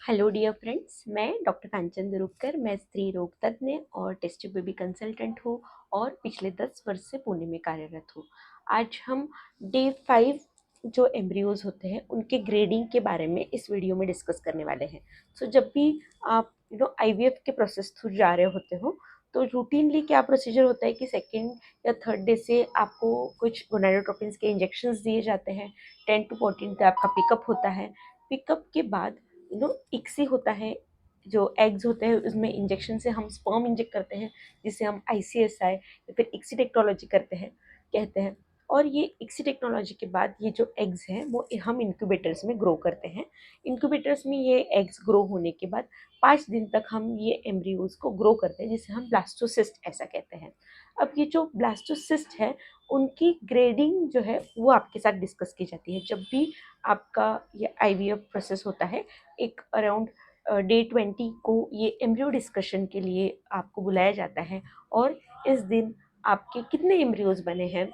Hello dear friends, मैं doctor कांचन दुरुपकर। मैं स्त्री रोग तज्ञ और टेस्ट ट्यूब बेबी कंसल्टेंट हूँ और पिछले 10 वर्ष से पुणे में कार्यरत हूँ। आज हम डे 5 जो एम्ब्रियोज होते हैं उनके ग्रेडिंग के बारे में इस वीडियो में डिस्कस करने वाले हैं। सो जब भी आप आईवीएफ के प्रोसेस थ्रू जा रहे होते हो तो रूटीनली क्या प्रोसीजर होता है कि सेकेंड या थर्ड डे से आपको कुछ गोनाडोट्रोपिन्स के इंजेक्शंस दिए जाते हैं। 10 to 14 डे आपका पिकअप होता है। पिकअप के बाद इक्सी होता है, जो एग्स होते हैं उसमें इंजेक्शन से हम स्पर्म इंजेक्ट करते हैं जिसे हम आईसीएसआई या फिर इक्सी टेक्नोलॉजी करते हैं कहते हैं। और ये इक्सी टेक्नोलॉजी के बाद ये जो एग्स हैं वो हम इंक्यूबेटर्स में ग्रो करते हैं। इंक्यूबेटर्स में ये एग्स ग्रो होने के बाद 5 दिन तक हम ये एम्ब्रियोज को ग्रो करते हैं जिसे हम ब्लास्टोसिस्ट ऐसा कहते हैं। अब ये जो ब्लास्टोसिस्ट है उनकी ग्रेडिंग जो है वो आपके साथ डिस्कस की जाती है जब भी आपका ये आईवीएफ प्रोसेस होता है। एक अराउंड डे 20 को ये एम्ब्रियो डिस्कशन के लिए आपको बुलाया जाता है और इस दिन आपके कितने एम्ब्रियोज बने हैं,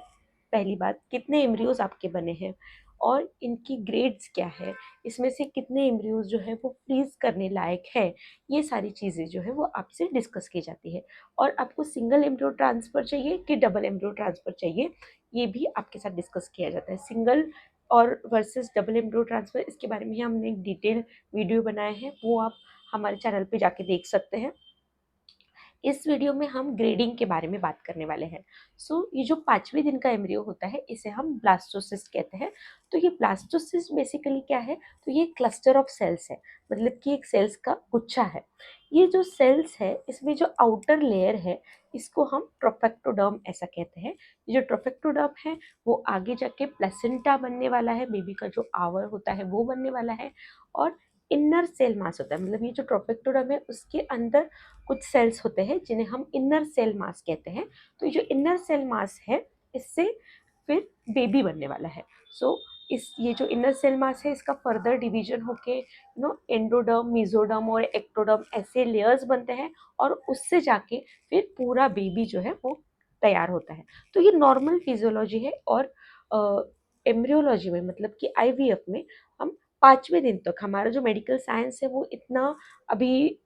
पहली बात कितने एम्ब्रियोज आपके बने हैं और इनकी ग्रेड्स क्या है, इसमें से कितने एम्ब्रियोज जो है वो फ्रीज करने लायक है, ये सारी चीज़ें जो है वो आपसे डिस्कस की जाती है। और आपको सिंगल एम्ब्रियो ट्रांसफ़र चाहिए कि डबल एम्ब्रियो ट्रांसफ़र चाहिए, ये भी आपके साथ डिस्कस किया जाता है। सिंगल और वर्सेस डबल एम्ब्रियो ट्रांसफ़र, इसके बारे में हमने एक डिटेल वीडियो बनाया है, वो आप हमारे चैनल पे जाके देख सकते हैं। इस वीडियो में हम ग्रेडिंग के बारे में बात करने वाले हैं। ये जो 5वें दिन का एम्ब्रियो होता है इसे हम ब्लास्टोसिस्ट कहते हैं। तो ये ब्लास्टोसिस्ट बेसिकली क्या है, तो ये क्लस्टर ऑफ सेल्स है, मतलब कि एक सेल्स का गुच्छा है। ये जो सेल्स है इसमें जो आउटर लेयर है इसको हम ट्रोफेक्टोडर्म ऐसा कहते हैं। ये जो ट्रोफेक्टोडर्म है वो आगे जाके प्लेसेंटा बनने वाला है, बेबी का जो आवर होता है वो बनने वाला है। और इनर सेल मास होता है, मतलब ये जो ट्रोफेक्टोडर्म है उसके अंदर कुछ सेल्स होते हैं जिन्हें हम इनर सेल मास कहते हैं। तो ये जो इनर सेल मास है इससे फिर बेबी बनने वाला है। इस ये जो इनर सेल मास है इसका फर्दर डिवीजन होके एंडोडर्म, मेसोडर्म और एक्टोडर्म ऐसे लेयर्स बनते हैं और उससे जाके फिर पूरा बेबी जो है वो तैयार होता है। तो ये नॉर्मल फिजियोलॉजी है। और एम्ब्रियोलॉजी में, मतलब कि आईवीएफ में, हम 5वें दिन तक, हमारा जो मेडिकल साइंस है वो इतना अभी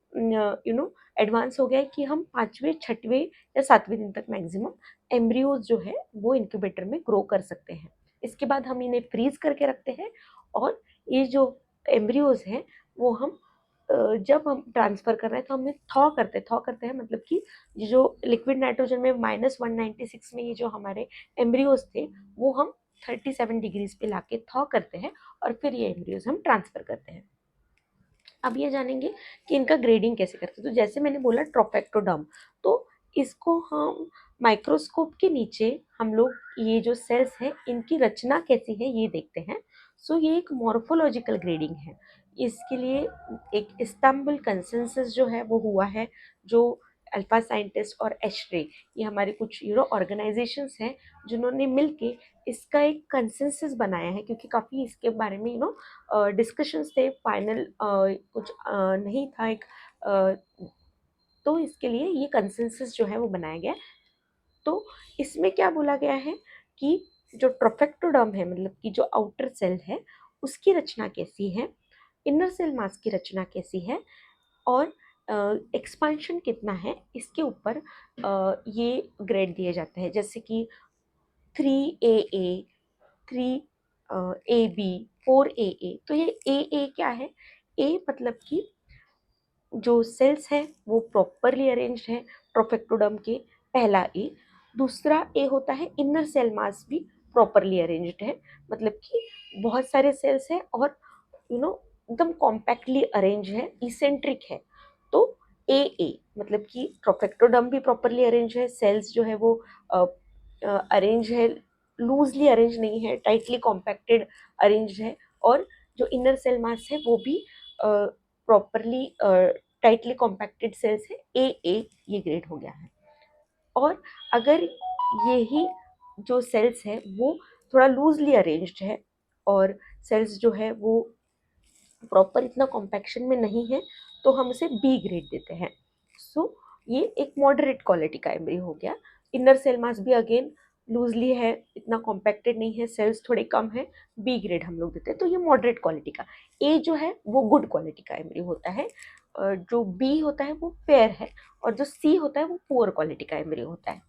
एडवांस हो गया है कि हम 5वें, 6वें या 7वें दिन तक मैक्सिमम एम्ब्रियोज जो है वो इंक्यूबेटर में ग्रो कर सकते हैं। इसके बाद हम इन्हें फ्रीज करके रखते हैं और ये जो एम्ब्रियोज हैं वो हम जब हम ट्रांसफ़र कर रहे हैं तो हम थॉ करते हैं, मतलब कि ये जो लिक्विड नाइट्रोजन में -196 में ये जो हमारे एम्ब्रियोज थे वो हम 37 डिग्रीज पे लाके थॉ करते हैं और फिर ये एम्ब्रियोज हम ट्रांसफ़र करते हैं। अब ये जानेंगे कि इनका ग्रेडिंग कैसे करते हैं। तो जैसे मैंने बोला ट्रोफेक्टोडर्म, तो इसको हम माइक्रोस्कोप के नीचे हम लोग ये जो सेल्स हैं इनकी रचना कैसी है ये देखते हैं। ये एक मॉर्फोलॉजिकल ग्रेडिंग है। इसके लिए एक इस्तांबुल कंसेंसस जो है वो हुआ है, जो अल्फा साइंटिस्ट और एशरे, ये हमारे कुछ ऑर्गेनाइजेशंस हैं जिन्होंने मिलके इसका एक कंसेंसस बनाया है, क्योंकि काफ़ी इसके बारे में डिस्कशंस थे, फाइनल कुछ नहीं था एक तो इसके लिए ये कंसेंसस जो है वो बनाया गया। तो इसमें क्या बोला गया है कि जो ट्रोफेक्टोडर्म है, मतलब कि जो आउटर सेल है उसकी रचना कैसी है, इनर सेल मास की रचना कैसी है और एक्सपांशन कितना है, इसके ऊपर ये ग्रेड दिए जाते हैं। जैसे कि 3AA, 3AB, 4AA। तो ये AA क्या है, ए मतलब कि जो सेल्स हैं वो प्रॉपरली अरेंज्ड है ट्रोफेक्टोडर्म के, पहला ए। दूसरा ए होता है इनर सेल मास भी प्रॉपरली अरेंज्ड है, मतलब कि बहुत सारे सेल्स हैं और एकदम कॉम्पैक्टली अरेंज है, इसेंट्रिक है। तो ए मतलब कि ट्रोफेक्टोडर्म भी प्रॉपरली अरेंज है, सेल्स जो है वो अरेंज है, लूजली अरेंज नहीं है, टाइटली कॉम्पैक्टेड अरेंज है। और जो इनर सेल मास है वो भी प्रॉपरली टाइटली कॉम्पैक्टेड सेल्स है, ए ये ग्रेड हो गया है। और अगर यही जो सेल्स है वो थोड़ा लूजली अरेंज्ड है और सेल्स जो है वो प्रॉपर इतना कॉम्पैक्शन में नहीं है तो हम उसे बी ग्रेड देते हैं। ये एक मॉडरेट क्वालिटी का एम्ब्रियो हो गया। इनर सेल मास भी अगेन लूजली है, इतना कॉम्पैक्टेड नहीं है, सेल्स थोड़े कम है, बी ग्रेड हम लोग देते हैं। तो ये मॉडरेट क्वालिटी का। ए जो है वो गुड क्वालिटी का एम्ब्रियो होता है, जो बी होता है वो फेयर है, और जो सी होता है वो पुअर क्वालिटी का एम्ब्रियो होता है।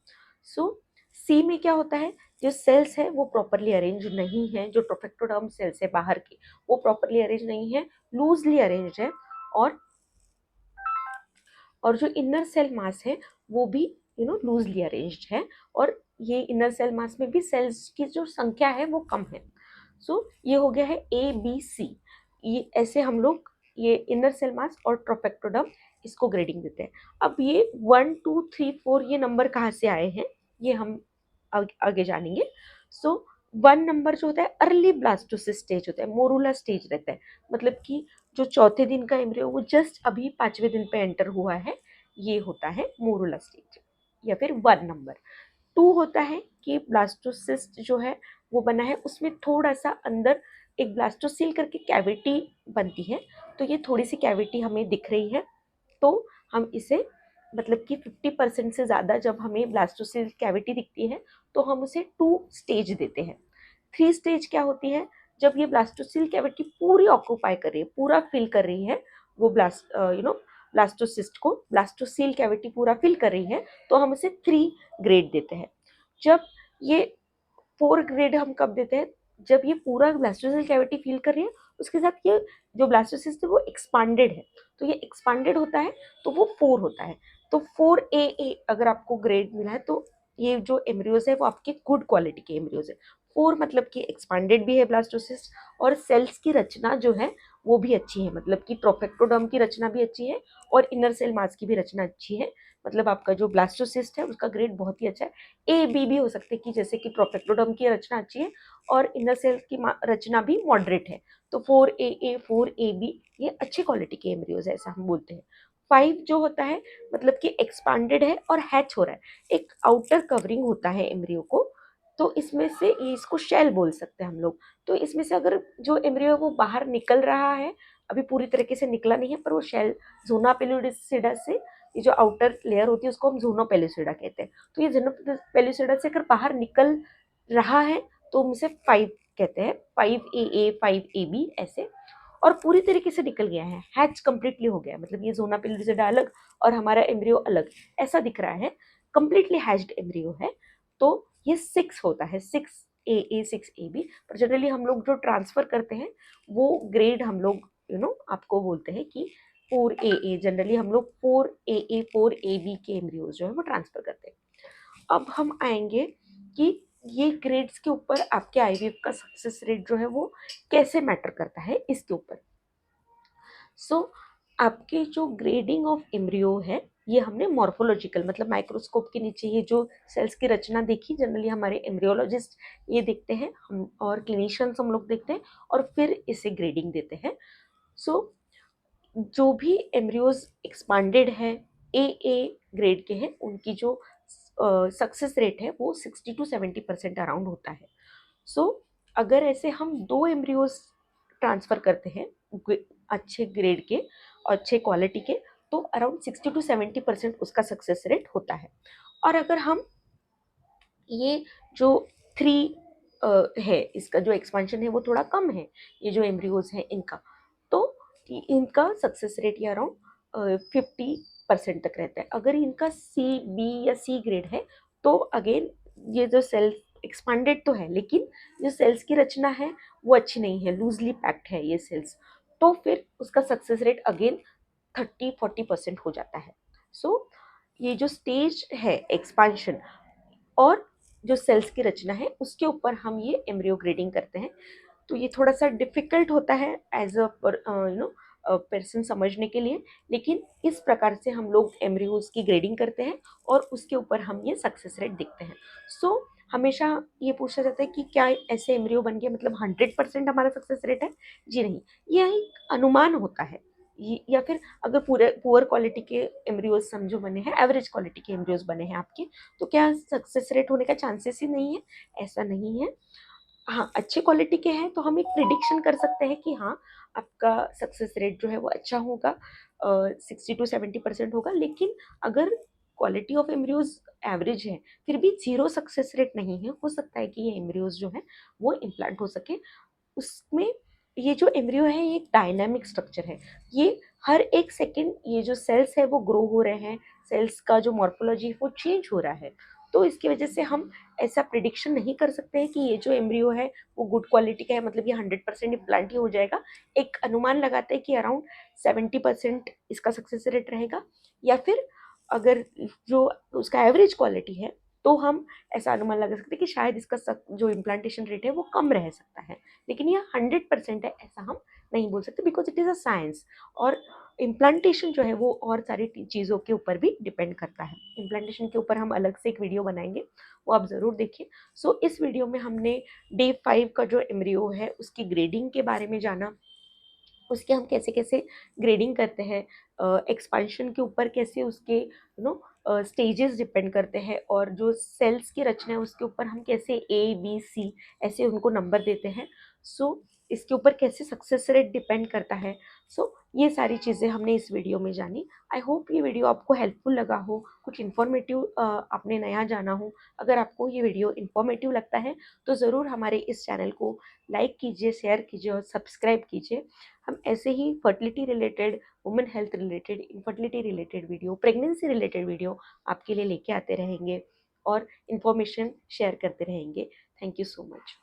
सो सी में क्या होता है, जो सेल्स है वो प्रॉपरली अरेंज नहीं है, जो ट्रोफेक्टोडर्म सेल्स है बाहर की वो प्रॉपरली अरेंज नहीं है, लूजली अरेंज है, और जो इनर सेल मास है वो भी लूजली अरेंज्ड है, और ये इनर सेल मास में भी सेल्स की जो संख्या है वो कम है। सो ये हो गया है ए बी सी। ये ऐसे हम लोग ये इनर सेल मास और ट्रोफेक्टोडर्म इसको ग्रेडिंग देते हैं। अब ये 1 2 3 4 ये नंबर कहाँ से आए हैं ये हम आगे जानेंगे। सो 1 नंबर जो होता है अर्ली ब्लास्टोसिस स्टेज होता है, मोरूला स्टेज रहता है, मतलब कि जो चौथे दिन का एम्ब्रियो वो जस्ट अभी 5वें दिन पे एंटर हुआ है, ये होता है मोरूला स्टेज या फिर 1 नंबर। 2 होता है कि ब्लास्टोसिस्ट जो है वो बना है, उसमें थोड़ा सा अंदर एक ब्लास्टोसील करके कैविटी बनती है, तो ये थोड़ी सी कैविटी हमें दिख रही है, तो हम इसे मतलब कि 50% से ज़्यादा जब हमें ब्लास्टोसील कैविटी दिखती है तो हम उसे 2 स्टेज देते हैं। 3 स्टेज क्या होती है, जब ये ब्लास्टोसील कैविटी पूरी ऑक्यूपाई कर रही है, पूरा फिल कर रही है, वो ब्लास्टोसिस्ट को ब्लास्टोसील कैविटी पूरा फिल कर रही है, तो हम उसे 3 ग्रेड देते हैं। जब ये 4 ग्रेड हम कब देते हैं, जब ये पूरा ब्लास्टोसिल कैविटी फिल कर रही है, उसके साथ ये जो ब्लास्टोसिस्ट है वो एक्सपांडेड है, तो ये एक्सपांडेड होता है तो वो 4 होता है। तो 4AA अगर आपको ग्रेड मिला है तो ये जो एम्ब्रियोज है वो आपके गुड क्वालिटी के एम्ब्रियोज है। 4 मतलब कि एक्सपांडेड भी है ब्लास्टोसिस्ट, और सेल्स की रचना जो है वो भी अच्छी है, मतलब कि ट्रोफेक्टोडर्म की रचना भी अच्छी है और इनर सेल मास की भी रचना अच्छी है, मतलब आपका जो ब्लास्टोसिस्ट है उसका ग्रेड बहुत ही अच्छा है। ए बी भी हो सकते हैं कि जैसे कि ट्रोफेक्टोडर्म की रचना अच्छी है और इनर सेल की रचना भी मॉडरेट है, तो 4AA 4AB ये अच्छी क्वालिटी के एम्ब्रियोज है, ऐसा हम बोलते हैं। 5 जो होता है मतलब कि एक्सपांडेड है और हैच हो रहा है, एक आउटर कवरिंग होता है एम्ब्रियो को, तो इसमें से ये इसको शेल बोल सकते हैं हम लोग। तो इसमें से अगर जो एम्ब्रियो है वो बाहर निकल रहा है, अभी पूरी तरीके से निकला नहीं है, पर वो शेल जोना पेलुसिडा से, ये जो आउटर लेयर होती है उसको हम जोनो पेलुसिडा कहते हैं, तो ये जोनो पेलुसिडा से अगर बाहर निकल रहा है तो हम इसे 5 कहते हैं, 5AA 5AB ऐसे। और पूरी तरीके से निकल गया है, हैच कंप्लीटली हो गया, मतलब ये जोना पेलुसिडा अलग और हमारा एम्ब्रियो अलग ऐसा दिख रहा है, कंप्लीटली हैच्ड एम्ब्रियो है, तो ये 6 होता है, 6AA 6AB। पर जनरली हम लोग जो ट्रांसफर करते हैं वो ग्रेड हम लोग आपको बोलते हैं कि 4AA, जनरली हम लोग 4AA 4AB के एम्ब्रियोज जो है वो ट्रांसफर करते हैं। अब हम आएंगे कि ये ग्रेड्स के ऊपर आपके आईवीएफ का सक्सेस रेट जो है वो कैसे मैटर करता है इसके ऊपर। सो आपके जो ग्रेडिंग ऑफ एम्ब्रियो है ये हमने मॉर्फोलॉजिकल मतलब माइक्रोस्कोप के नीचे ये जो सेल्स की रचना देखी, जनरली हमारे एम्ब्रियोलॉजिस्ट ये देखते हैं, हम और क्लिनिशियंस हम लोग देखते हैं और फिर इसे ग्रेडिंग देते हैं। सो जो भी एम्ब्रियोज एक्सपांडेड है ए ग्रेड के हैं उनकी जो सक्सेस रेट है वो 60 to 70% अराउंड होता है। सो अगर ऐसे हम 2 एम्ब्रियोज ट्रांसफर करते हैं अच्छे ग्रेड के और अच्छे क्वालिटी के, तो अराउंड 60 to 70% उसका सक्सेस रेट होता है। और अगर हम ये जो 3 है इसका जो एक्सपांशन है वो थोड़ा कम है, ये जो एम्ब्रियोज है इनका, तो इनका सक्सेस रेट ये अराउंड 50% तक रहता है। अगर इनका सी बी या सी ग्रेड है तो अगेन ये जो सेल एक्सपांडेड तो है लेकिन जो सेल्स की रचना है वो अच्छी नहीं है, लूजली पैक्ड है ये सेल्स, तो फिर उसका सक्सेस रेट अगेन 30-40% हो जाता है। सो ये जो स्टेज है एक्सपांशन और जो सेल्स की रचना है उसके ऊपर हम ये एम्ब्रियो ग्रेडिंग करते हैं, तो ये थोड़ा सा डिफिकल्ट होता है एज अ पर्सन समझने के लिए, लेकिन इस प्रकार से हम लोग एम्ब्रियोज की ग्रेडिंग करते हैं और उसके ऊपर हम ये सक्सेस रेट देखते हैं। सो हमेशा ये पूछा जाता है कि क्या ऐसे एम्ब्रियो बन गया मतलब 100% हमारा सक्सेस रेट है, जी नहीं, यह एक अनुमान होता है। या फिर अगर पूरे पुअर क्वालिटी के एम्ब्रियोज समझो बने हैं, एवरेज क्वालिटी के एम्ब्रियोज बने हैं आपके, तो क्या सक्सेस रेट होने का चांसेस ही नहीं है, ऐसा नहीं है। हाँ, अच्छे क्वालिटी के हैं तो हम एक प्रिडिक्शन कर सकते हैं कि हाँ आपका सक्सेस रेट जो है वो अच्छा होगा, 60 to 70% होगा। लेकिन अगर क्वालिटी ऑफ एम्ब्रियोज एवरेज है, फिर भी जीरो सक्सेस रेट नहीं है, हो सकता है कि ये एम्ब्रियोज जो है वो इम्प्लांट हो सके। उसमें ये जो एम्ब्रियो है ये एक डायनामिक स्ट्रक्चर है, ये हर एक सेकंड ये जो सेल्स है वो ग्रो हो रहे हैं, सेल्स का जो मॉर्फोलॉजी वो चेंज हो रहा है। तो इसकी वजह से हम ऐसा प्रिडिक्शन नहीं कर सकते हैं कि ये जो एम्ब्रियो है वो गुड क्वालिटी का है, मतलब ये 100% इम्प्लांट ही हो जाएगा। एक अनुमान लगाते हैं कि अराउंड 70% इसका सक्सेस रेट रहेगा, या फिर अगर जो उसका एवरेज क्वालिटी है तो हम ऐसा अनुमान लगा सकते हैं कि शायद इसका जो इम्प्लांटेशन रेट है वो कम रह सकता है। लेकिन ये 100% है ऐसा हम नहीं बोल सकते, because it is a science. और इम्प्लांटेशन जो है वो और सारी चीज़ों के ऊपर भी डिपेंड करता है। इम्प्लांटेशन के ऊपर हम अलग से एक वीडियो बनाएंगे, वो आप ज़रूर देखिए। सो इस वीडियो में हमने डे 5 का जो एम्ब्रियो है उसकी ग्रेडिंग के बारे में जाना, उसके हम कैसे कैसे ग्रेडिंग करते हैं, एक्सपांशन के ऊपर कैसे उसके नो स्टेजेस डिपेंड करते हैं, और जो सेल्स की रचना है उसके ऊपर हम कैसे A B C ऐसे उनको नंबर देते हैं। सो इसके ऊपर कैसे सक्सेस रेट डिपेंड करता है। सो ये सारी चीज़ें हमने इस वीडियो में जानी। आई होप ये वीडियो आपको हेल्पफुल लगा हो, कुछ इन्फॉर्मेटिव आपने नया जाना हो। अगर आपको ये वीडियो इन्फॉर्मेटिव लगता है तो ज़रूर हमारे इस चैनल को लाइक कीजिए, शेयर कीजिए और सब्सक्राइब कीजिए। हम ऐसे ही fertility related, women health related, infertility related video, pregnancy related video आपके लिए लेके आते रहेंगे और इन्फॉर्मेशन शेयर करते रहेंगे। Thank you so much.